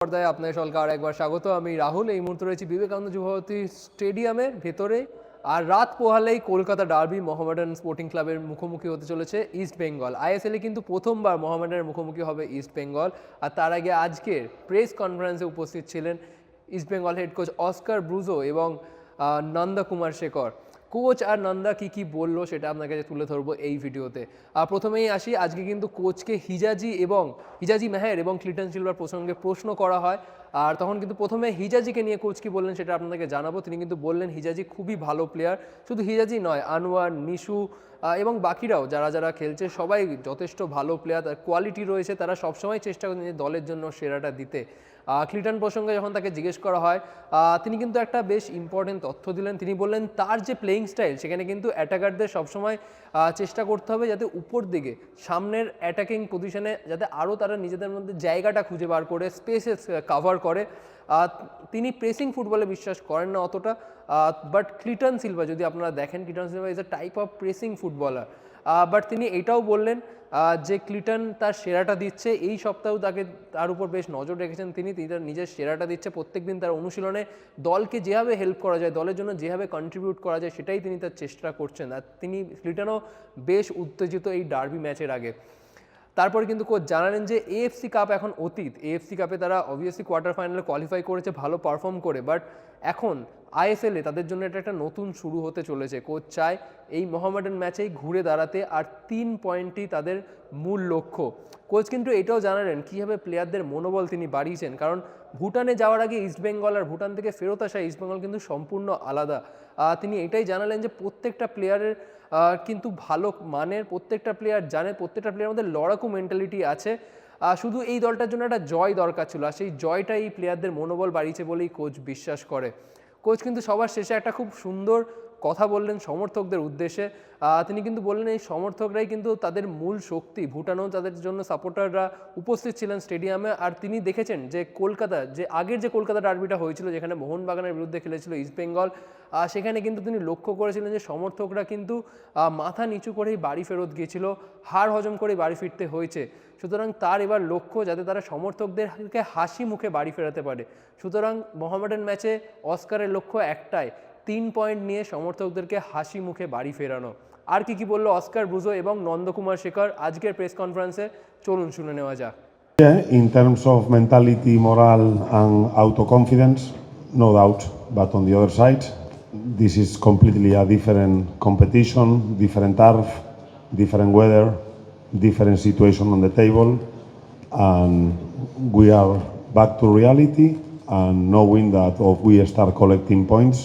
পর্দায় আপনাদের সকলকে আর একবার স্বাগত। আমি রাহুল। এই মুহূর্তে রয়েছি বিবেকানন্দ যুবভারতী স্টেডিয়ামের ভেতরে। আর রাত পোহালেই কলকাতা ডার্বি মোহামেডান স্পোর্টিং ক্লাবের মুখোমুখি হতে চলেছে ইস্ট বেঙ্গল। আইএসএলে কিন্তু প্রথমবার মোহামেডানের মুখোমুখি হবে ইস্ট বেঙ্গল। আর তার আগে আজকের প্রেস কনফারেন্সে উপস্থিত ছিলেন east Bengal head coach Oscar Bruzon এবং নন্দা কুমার শেখর। কোচ আর নন্দা কি বললো সেটা আপনার কাছে তুলে ধরবো এই ভিডিওতে। প্রথমেই আসি, আজকে কিন্তু কোচকে হিজাজি মেহের এবং ক্লিটন সিলভার প্রসঙ্গে প্রশ্ন করা হয়। আর তখন কিন্তু প্রথমে হিজাজিকে নিয়ে কোচ কি বললেন সেটা আপনাদেরকে জানাবো। তিনি কিন্তু বললেন হিজাজি খুবই ভালো প্লেয়ার, শুধু হিজাজি নয়, আনোয়ার, নিশু এবং বাকিরাও যারা খেলছে সবাই যথেষ্ট ভালো প্লেয়ার, তার কোয়ালিটি রয়েছে, তারা সবসময় চেষ্টা করেন দলের জন্য সেরাটা দিতে। ক্লিটন প্রসঙ্গে যখন তাকে জিজ্ঞেস করা হয়, তিনি কিন্তু একটা বেশ ইম্পর্টেন্ট তথ্য দিলেন। তিনি বললেন তার যে প্লেয়িং স্টাইল সেখানে কিন্তু অ্যাটাকারদের সবসময় চেষ্টা করতে হবে যাতে উপর দিকে সামনের অ্যাটাকিং পজিশনে যাতে আরও তারা নিজেদের মধ্যে জায়গাটা খুঁজে বার করে স্পেসেস কাভার করে। তিনি প্রেসিং ফুটবলে বিশ্বাস করেন না অতটা, বাট ক্লিটন সিলভা যদি আপনারা দেখেন, Cleiton Silva is a type of pressing footballer. But তিনি এটাও বললেন যে ক্লিটন তার সেরাটা দিচ্ছে, এই সপ্তাহেও তার উপর বেশ নজর রেখেছেন তিনি তার নিজের সেরাটা দিচ্ছে প্রত্যেকদিন তার অনুশীলনে। দলকে যেভাবে হেল্প করা যায়, দলের জন্য যেভাবে কন্ট্রিবিউট করা যায় সেটাই তিনি তার চেষ্টা করছেন। আর ক্লিটনও বেশ উত্তেজিত এই ডার্বি ম্যাচের আগে। তারপরে কিন্তু কোচ জানালেন যে এএফসি কাপ এখন অতীত। এএফসি কাপে তারা অবভিয়াসলি কোয়ার্টার ফাইনালে কোয়ালিফাই করেছে ভালো পারফর্ম করে, বাট এখন আইএসএলে তাদের জন্য এটা একটা নতুন শুরু হতে চলেছে। কোচ চায় এই মোহামেডান ম্যাচেই ঘুরে দাঁড়াতে, আর 3 পয়েন্টই তাদের মূল লক্ষ্য। কোচ কিন্তু এটাও জানালেন কীভাবে প্লেয়ারদের মনোবল তিনি বাড়িয়েছেন, কারণ ভুটানে যাওয়ার আগে ইস্টবেঙ্গল আর ভুটান থেকে ফেরত আসা ইস্টবেঙ্গল কিন্তু সম্পূর্ণ আলাদা। তিনি এটাই জানালেন যে প্রত্যেকটা প্লেয়ারের কিন্তু ভালো মানের, প্রত্যেকটা প্লেয়ার জানে, প্রত্যেকটা প্লেয়ারের মধ্যে লড়াকু মেন্টালিটি আছে। শুধু এই দলটার জন্য একটা জয় দরকার ছিল, আর সেই জয়টা এই প্লেয়ারদের মনোবল বাড়িয়েছে বলেই কোচ বিশ্বাস করে। কোচ কিন্তু সবার শেষে একটা খুব সুন্দর কথা বললেন সমর্থকদের উদ্দেশ্যে। তিনি কিন্তু বললেন এই সমর্থকরাই কিন্তু তাদের মূল শক্তি। ভুটানও তাদের জন্য সাপোর্টাররা উপস্থিত ছিলেন স্টেডিয়ামে। আর তিনি দেখেছেন যে আগের যে কলকাতা ডার্বিটা হয়েছিল, যেখানে মোহনবাগানের বিরুদ্ধে খেলেছিল ইস্টবেঙ্গল, সেখানে কিন্তু তিনি লক্ষ্য করেছিলেন যে সমর্থকরা কিন্তু মাথা নিচু করেই বাড়ি ফেরত গিয়েছিল, হাড় হজম করে বাড়ি ফিরতে হয়েছে। সুতরাং তার এবার লক্ষ্য যাতে তারা সমর্থকদেরকে হাসি মুখে বাড়ি ফেরাতে পারে। সুতরাং মোহামেডান ম্যাচে অস্কারের লক্ষ্য একটাই, 3 পয়েন্ট নিয়ে সমর্থকদেরকে হাসি মুখে বাড়ি ফেরানো। আর কি বললো অস্কার ব্রুজো এবং নন্দকুমার শেখর আজকের প্রেস কনফারেন্সে, চলুন শুনে নেওয়া যাক। In terms of mentality, morale and autoconfidence, no doubt, but on the other side, this is completely a different competition, different turf, different weather, different situation on the table, and we are back to reality and knowing that if we start collecting points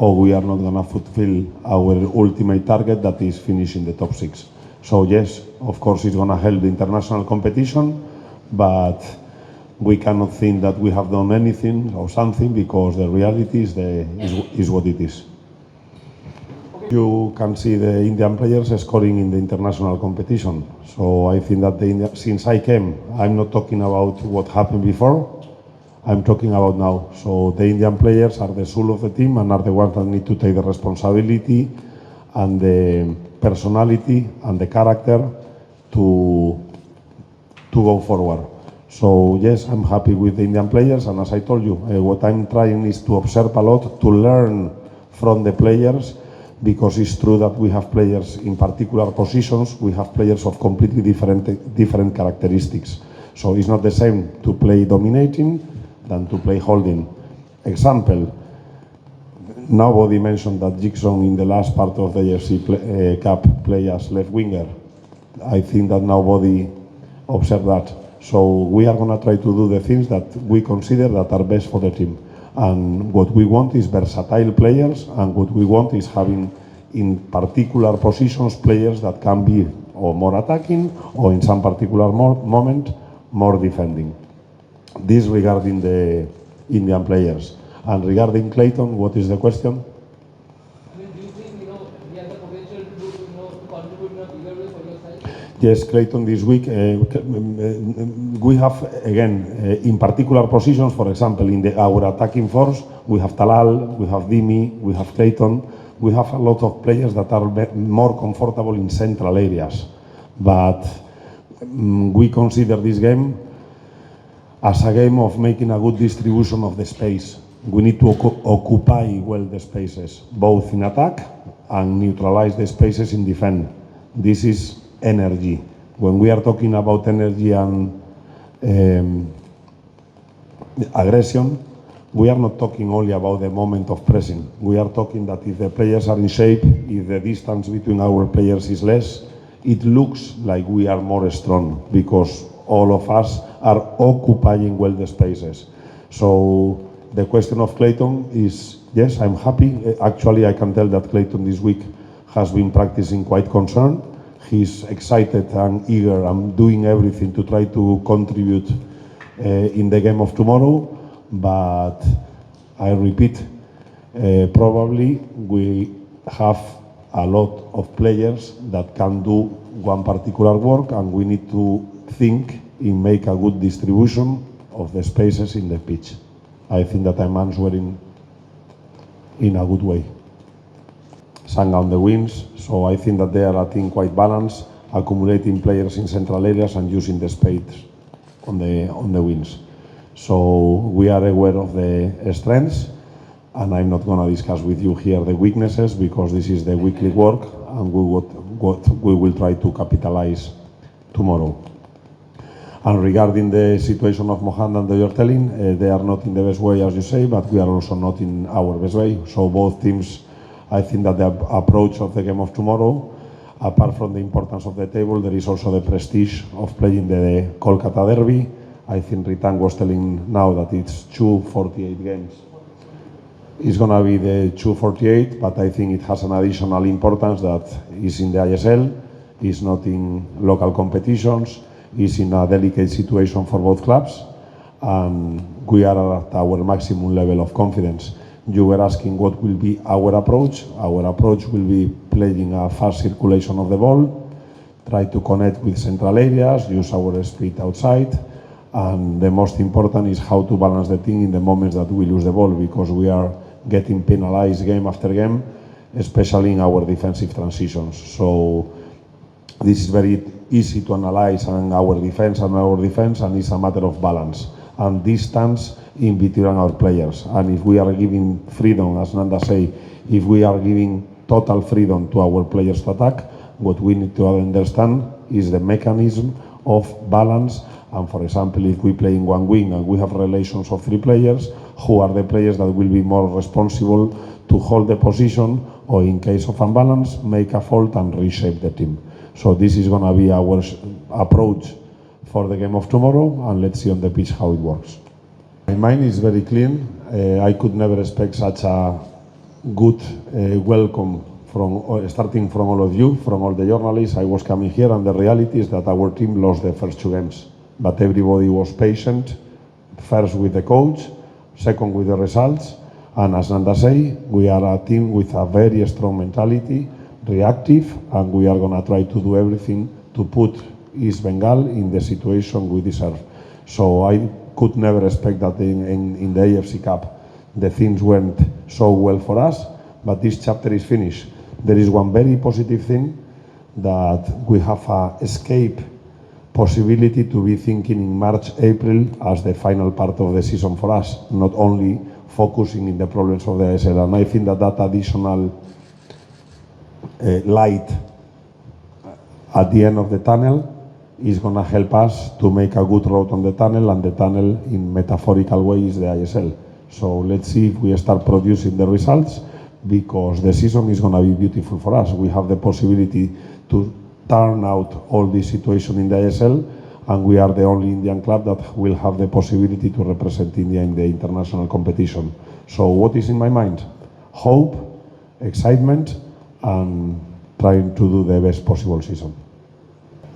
or we are not going to fulfill our ultimate target, that is finishing the top 6. So yes, of course it's going to help the international competition, but we cannot think that we have done anything or something, because the reality is what it is. You can see the Indian players scoring in the international competition. So I think that since I came, I'm not talking about what happened before, I'm talking about now. So the Indian players are the soul of the team and are the ones that need to take the responsibility and the personality and the character to go forward. So yes, I'm happy with the Indian players, and as I told you, what I'm trying is to observe a lot, to learn from the players, because it's true that we have players in particular positions, we have players of completely different characteristics. So it's not the same to play dominating than to play holding. Example, nobody mentioned that Jigson in the last part of the AFC Cup play as left winger. I think that nobody observed that. So we are going to try to do the things that we consider that are best for the team. And what we want is versatile players, and what we want is having in particular positions players that can be or more attacking, or in some particular moment more defending. This regarding the Indian players. And regarding Clayton, what is the question? Do you think he has the potential to contribute in a bigger way for your side? Yes, Clayton this week, we have again in particular positions, for example in our attacking force, we have Talal, we have Dimi, we have Clayton, we have a lot of players that are more comfortable in central areas, but we consider this game as a game of making a good distribution of the space. We need to occupy well the spaces, both in attack and neutralize the spaces in defense. This is energy. When we are talking about energy and aggression, we are not talking only about the moment of pressing. We are talking that if the players are in shape, if the distance between our players is less, it looks like we are more strong because all of us are occupying well the spaces. So the question of Clayton is, yes, I'm happy. Actually, I can tell that Clayton this week has been practicing quite concerned. He's excited and eager and doing everything to try to contribute in the game of tomorrow. But I repeat, probably we have a lot of players that can do one particular work, and we need to think in make a good distribution of the spaces in the pitch. I think that I'm answering in a good way. Sang on the wings, so I think that they are a team quite balanced, accumulating players in central areas and using the space on the wings. So we are aware of the strengths, and I'm not going to discuss with you here the weaknesses because this is the weekly work, and we will try to capitalize tomorrow. And regarding the situation of Mohammed that you're telling, they are not in the best way, as you say, but we are also not in our best way. So both teams, I think that the approach of the game of tomorrow, apart from the importance of the table, there is also the prestige of playing the Kolkata Derby. I think Ritan was telling now that it's 248 games. It's going to be the 248, but I think it has an additional importance that is in the ISL, is not in local competitions, is in a delicate situation for both clubs, and we are at our maximum level of confidence. You were asking what will be our approach. Our approach will be playing a fast circulation of the ball, try to connect with central areas, use our speed outside, and the most important is how to balance the team in the moments that we lose the ball, because we are getting penalized game after game, especially in our defensive transitions. So this is very easy to analyze on our defense, and it's a matter of balance and distance in between our players. And if we are giving freedom, as Nanda say, if we are giving total freedom to our players to attack, what we need to understand is the mechanism of balance. And for example, if we play in one wing and we have relations of 3 players, who are the players that will be more responsible to hold the position, or in case of imbalance, make a fault and reshape the team. So this is going to be our approach for the game of tomorrow, and let's see on the pitch how it works. My mind is very clean. I could never expect such a good welcome starting from all of you, from all the journalists. I was coming here, and the reality is that our team lost the first 2 games. But everybody was patient, first with the coach, second with the results, and as Nanda say, we are a team with a very strong mentality, reactive, and we are going to try to do everything to put East Bengal in the situation we deserve. So I could never expect that in the AFC Cup the things went so well for us, but this chapter is finished. There is one very positive thing, that we have a escape possibility to be thinking in March, April as the final part of the season for us, not only focusing in the problems of the ISL. And I think that additional light at the end of the tunnel is going to help us to make a good road on the tunnel, and the tunnel in metaphorical way is the ISL. So let's see if we start producing the results, because the season is going to be beautiful for us. We have the possibility to turn out all this situation in the ISL, and we are the only Indian club that will have the possibility to represent India in the international competition. So what is in my mind? Hope, excitement, and trying to do the best possible season.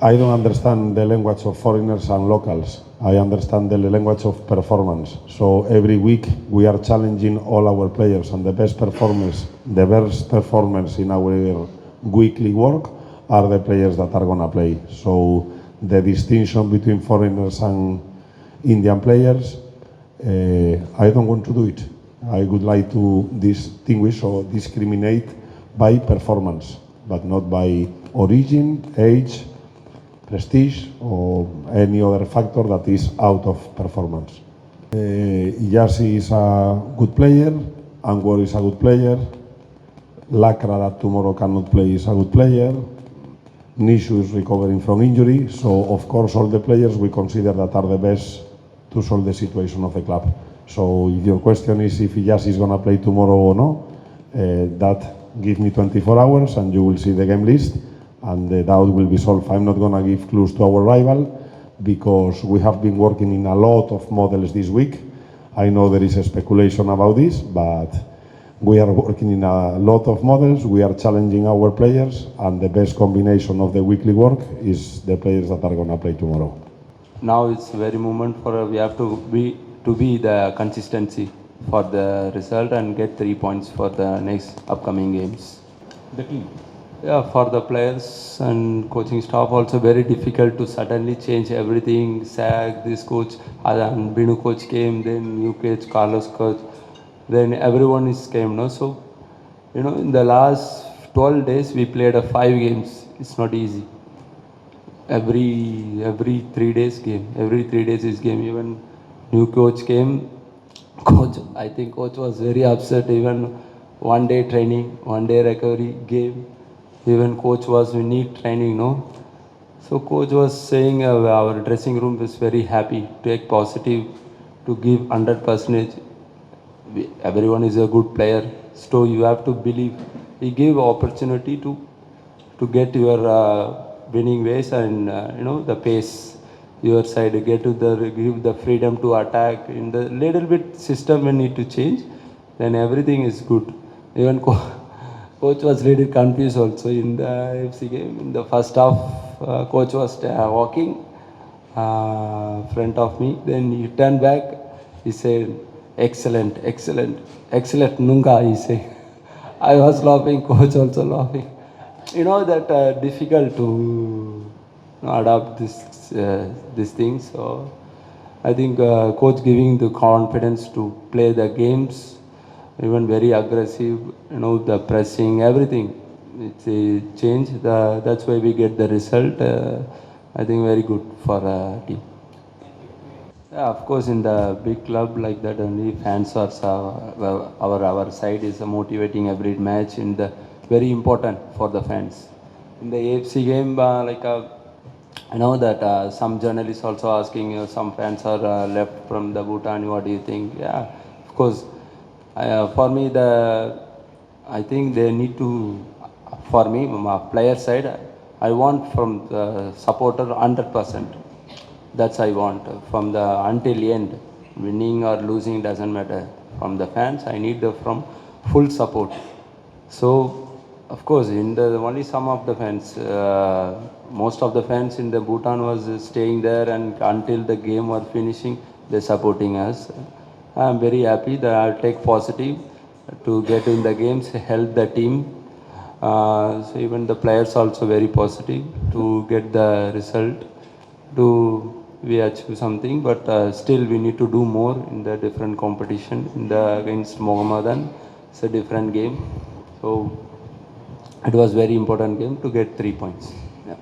I don't understand the language of foreigners and locals. I understand the language of performance. So every week we are challenging all our players, and the best performers in our weekly work are the players that are going to play. So the distinction between foreigners and Indian players, I don't want to do it. I would like to distinguish or discriminate by performance, but not by origin, age, prestige or any other factor that is out of performance. Iyasi is a good player, Anwar is a good player, Lakra that tomorrow cannot play is a good player, Nishu is recovering from injury, so of course all the players we consider that are the best to solve the situation of the club. So if your question is if Iyasi is going to play tomorrow or no, that give me 24 hours and you will see the game list and the doubt will be solved. I'm not going to give clues to our rival because we have been working in a lot of models this week. I know there is a speculation about this, but we are working in a lot of models. We are challenging our players, and the best combination of the weekly work is the players that are going to play tomorrow. Now it's very moment for we have to be the consistency for the result and get 3 points for the next upcoming games. The team. Yeah, for the players and coaching staff also very difficult to suddenly change everything. Sack this coach, and Binu coach came, then new coach, Carlos coach, then everyone is came. No, so in the last 12 days we played 5 games. It's not easy. Every 3 days game. Every 3 days is game. Even new coach came. I think coach was very upset. Even one day training, one day recovery game. Even coach was, we need training, no? So coach was saying our dressing room is very happy, take positive, to give 100%. Everyone is a good player, so you have to believe. He gave opportunity to get your winning ways and the pace your side, get to give the freedom to attack. In the little bit system we need to change, then everything is good. Even coach was little confused also in the FC game. In the first half, coach was walking front of me. Then he turned back. He said, "Excellent, excellent, excellent, Nunga." He said. I was laughing. Coach also laughing. That difficult to adapt this thing. So I think coach giving the confidence to play the games. Even very aggressive, the pressing, everything. It's a change. That's why we get the result. I think very good for team. Yeah, of course, in the big club like that, only fans are our side is motivating every match. In the very important for the fans. In the AFC game, I know that some journalists also asking, some fans are left from the Bhutan. What do you think? Yeah, of course. For me, I think they need to, for me, my player side, I want from the supporter 100%. That's I want from the until end. Winning or losing doesn't matter. From the fans, I need from full support. So, of course, in the only some of the fans, most of the fans in the Bhutan was staying there, and until the game was finishing, they're supporting us. I'm very happy that I'll take positive to get in the games, help the team. So even the players also very positive to get the result. We achieve something, but still we need to do more in the different competition. Against Mohammedan, it's a different game. So it was very important game to get 3 points.